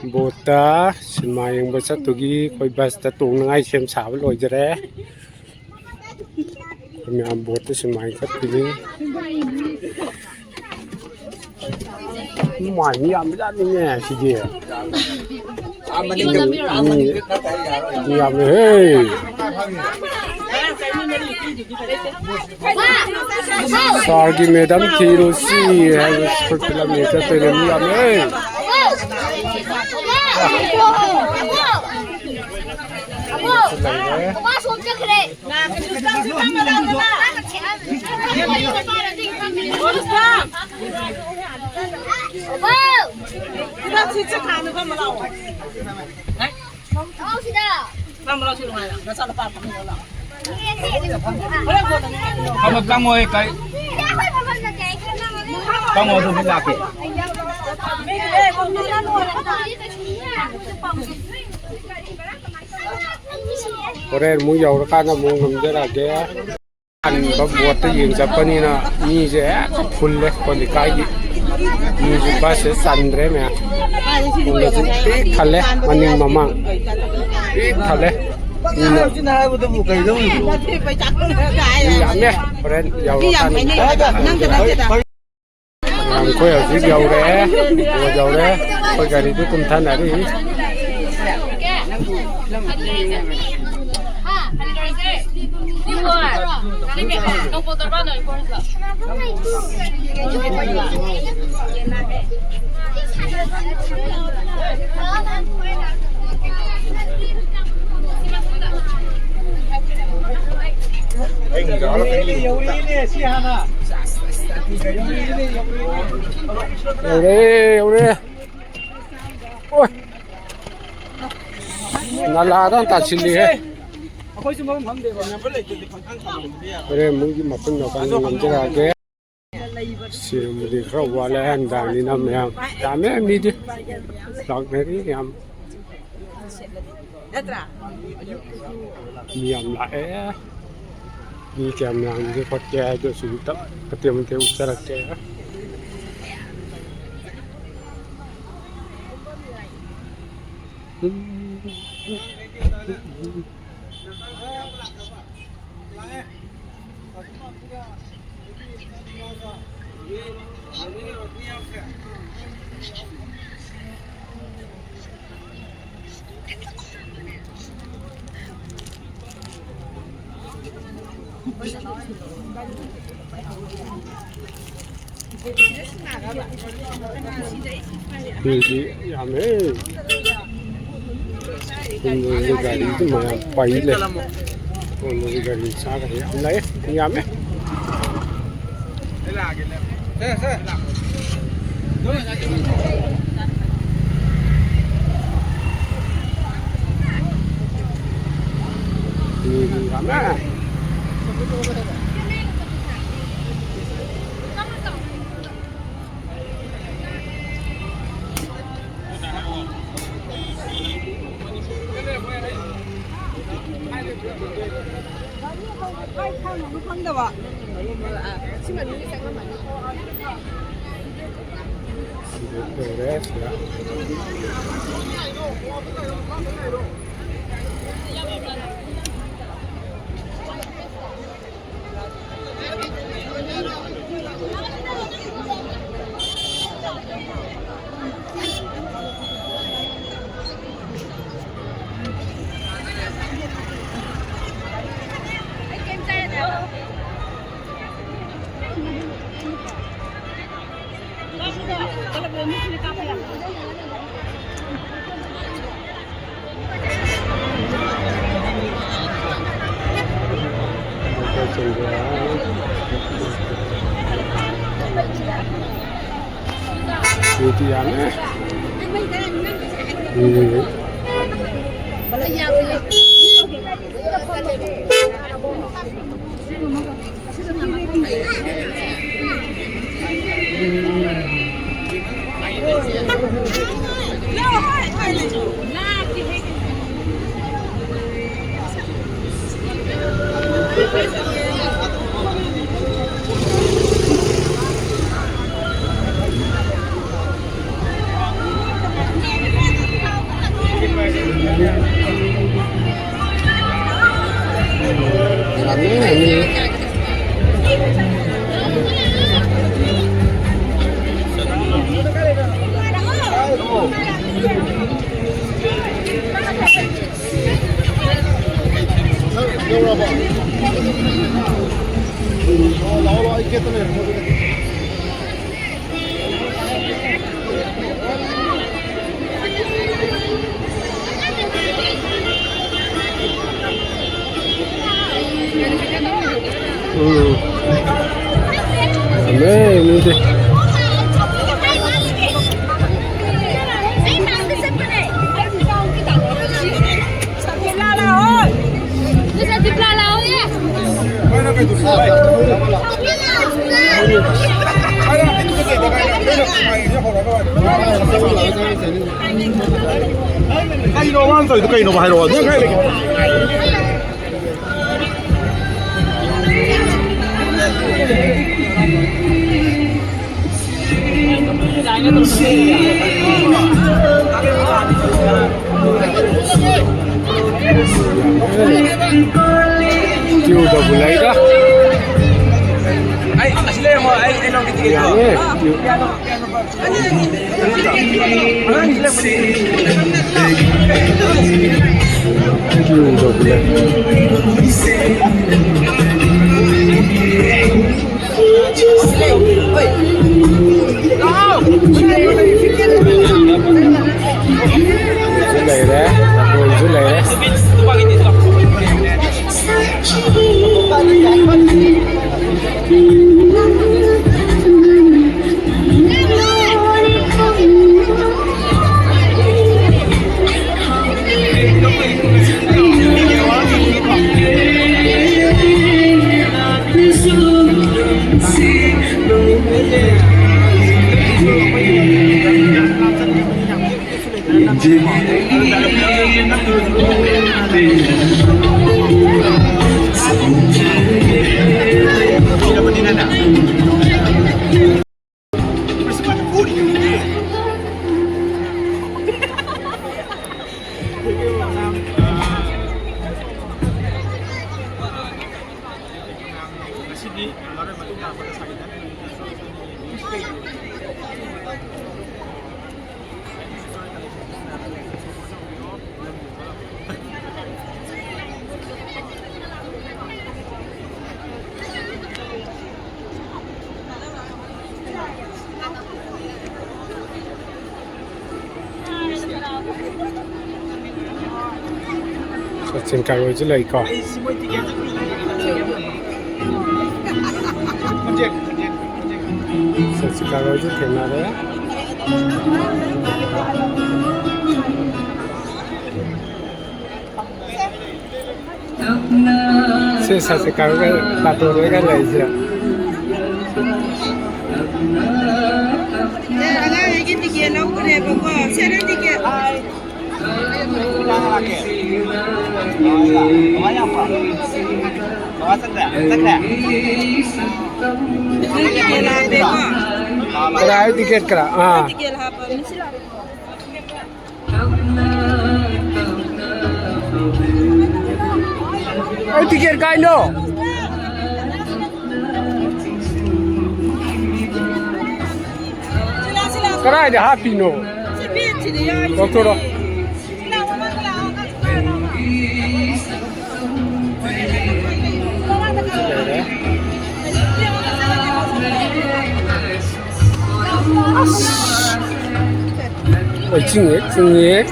Bota semayang basa tugi koi basta tung ngai sem saw loi jare kami am bota semayang kat tugi mai ni am da ni ne si dia ni am hey sargi madam kirosi hai kilometer pe ni am hey Kamu kamu kai. Kamu tu bila ke? Ore mu yau ra kana mu ngam jara ge an ba buat te yeng japani na ni je full le kon di kai ni ju ba se sandre me kun le ti khale maning mamang ti khale ni na bu tu kai dong ni ya me ore yau ra kana am ko ya ji yau re wo yau re ko ga ri tu kum than na ri ôi nó là đó ta xử lý hết rồi muốn gì mà không có làm cho ra cái xíu mình đi khâu qua lại anh ta đi nằm em ta mấy em đi đi lọt này đi em em lại đi kèm làm cái con tre cho sụt tấp cái tiệm theo xe là tre thì làm ấy người gà đi chứ mà quay lên còn người gà đi xa cái anh lấy anh làm ấy thì làm ấy thì ăn ấy Chưa đâu vừa lấy đó. Ay, asli mo ay ilang dito. Chưa đâu vừa lấy. Dưới này đấy, ngồi dưới này đấy. Trên cả rồi chứ lấy cỏ. Trên cả rồi chứ thế nào đấy? Trên sao sẽ cả cái ta tôi với cái này gì ạ? Kira tiket kira. Ah. Oh tiket kain no. Kira ada happy no. Doktor. Ôi chinh ấy.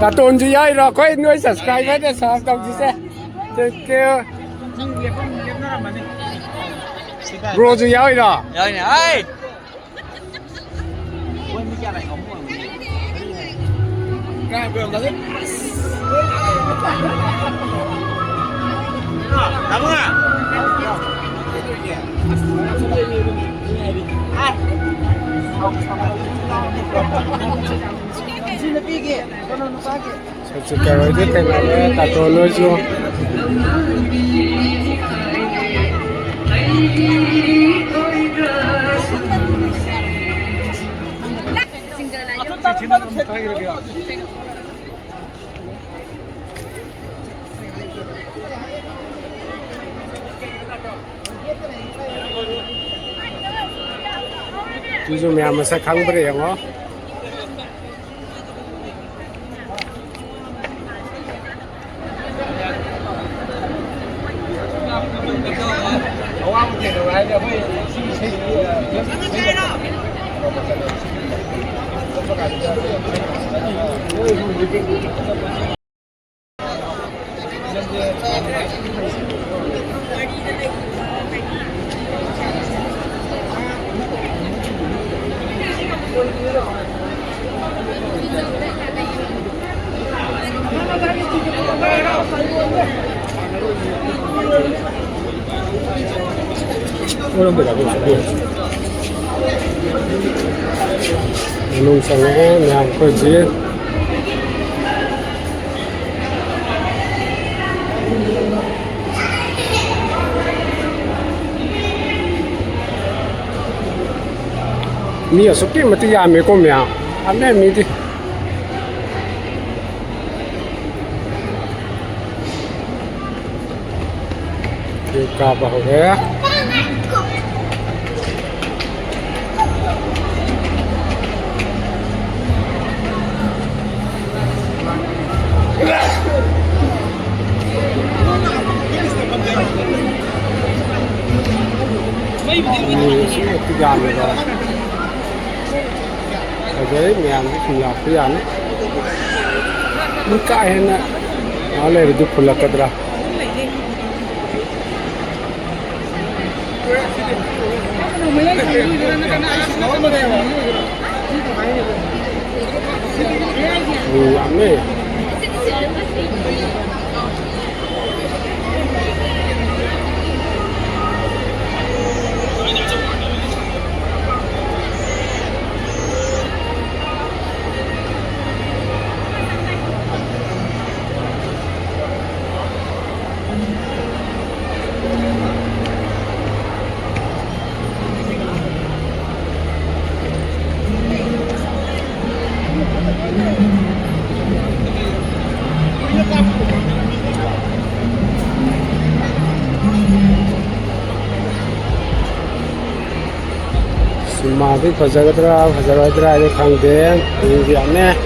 Ta tôn chứ ai rồi có người subscribe để sao đồng chí sẽ kêu bro chứ ai rồi Rồi nè ơi. Quên cái này không rồi. Cái bữa đó. Cảm ơn ạ. Subscribe cho kênh Ghiền Mì Gõ để không bỏ lỡ ví dụ mẹ mà sẽ khăng bể không? Nung sang yang kerja ni asuk ti mati ya me ko me ame mi ti ka ba ho gaya tiga rồi ở dưới mèo cái phần lọc cái ăn nó cãi hết nè nó lên được phần lọc cái đó ăn đi Mati fajar ada kang den ini aneh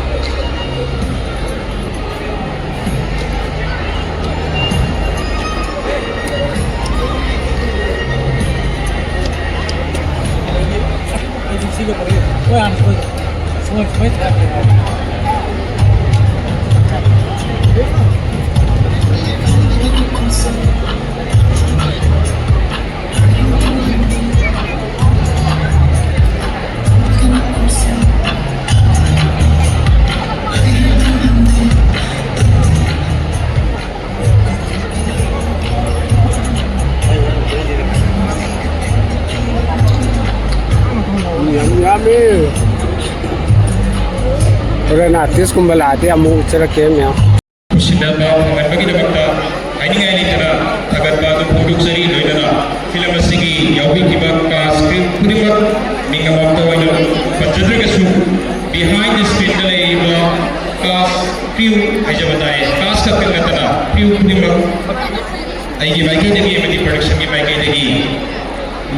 Yummy. Orang artis kumpul ada amu cara kemnya. Sudah bawa bagi dapat ini ni cara agar batu produk seri doina film segi yawi kibak ka script purimat ninga waktu wajah penjadra kesu behind the screen dalai iba cast crew aja batai cast ka kata crew purimat aigi baiki degi mati production ki baiki degi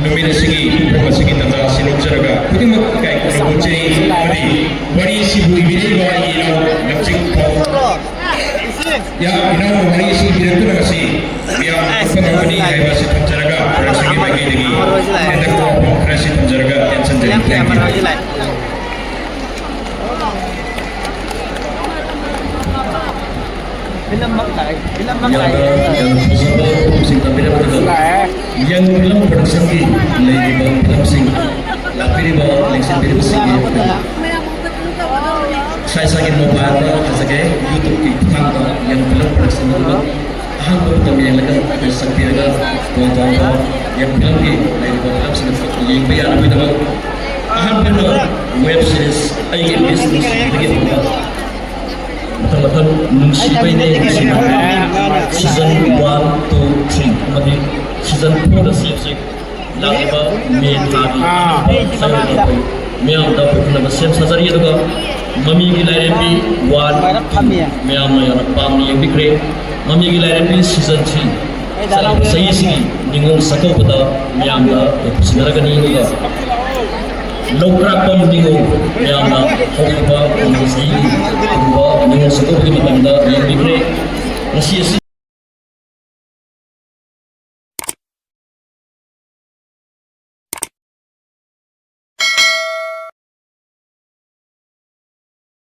numira segi segi tata sinuk jaraga purimat kai ko bocei wari si bui bini ba ino napchik ya ina wari si direktur kasi ya pengamuni hai basi jaraga production ki baiki degi ada ko production jaraga tension jadi Film makai. Yang film production ki lagi bang film sing lapiri bang election film sing saya sakit mau bahasa kasake YouTube ki tang yang film production itu hal pertama yang lakukan sakti laga yang film ki lagi bang film sing yang bayar lebih dapat ꯑꯍꯥꯟꯕꯅ web series ꯑꯩꯒꯤ ꯕꯤꯖꯤꯅꯦꯁꯗꯒꯤ ꯍꯧꯅ ꯃꯊꯪ ꯃꯊꯪ ꯅꯨꯡꯁꯤꯕꯩꯅꯦ ꯅꯨꯡꯁꯤꯕ season 1, 2, 3 ꯑꯃꯗꯤ season 4ꯗ ꯍꯧꯖꯤꯛ ꯂꯥꯛꯂꯤꯕ ꯃꯦ ꯊꯥꯒꯤ ꯃꯌꯥꯝꯗ ꯄꯨꯈꯠꯅꯕ ꯁꯦꯝ ꯁꯥꯖꯔꯤ ꯑꯗꯨꯒ ꯃꯃꯤꯒꯤ ꯂꯥꯏꯔꯦꯝꯕꯤ 1 ꯃꯌꯥꯝꯅ ꯌꯥꯝꯅ ꯄꯥꯝꯅ ꯌꯦꯡꯕꯤꯈ꯭ꯔꯦ ꯃꯃꯤꯒꯤ ꯂꯥꯏꯔꯦꯝꯕꯤ ꯁꯤꯖꯟ 3 ꯆꯍꯤꯁꯤꯒꯤ ꯅꯤꯉꯣꯜ ꯆꯥꯛꯀꯧꯕꯗ ꯃꯌꯥꯝꯗ ꯄꯨꯁꯤꯟꯅꯔꯒꯅꯤ ꯑꯗꯨꯒ ꯂꯧꯀ꯭ꯔꯥꯛꯄꯝ ꯅꯤꯉꯣꯜ ꯃꯌꯥꯝꯅ ꯍꯧꯈꯤꯕ ꯆꯍꯤꯒꯤ ꯅꯤꯉꯣꯜ ꯆꯥꯛꯀꯧꯕꯒꯤ ꯃꯇꯝꯗ ꯌꯦꯡꯕꯤꯈ꯭ꯔꯦ ꯉꯁꯤ ꯑꯁꯤ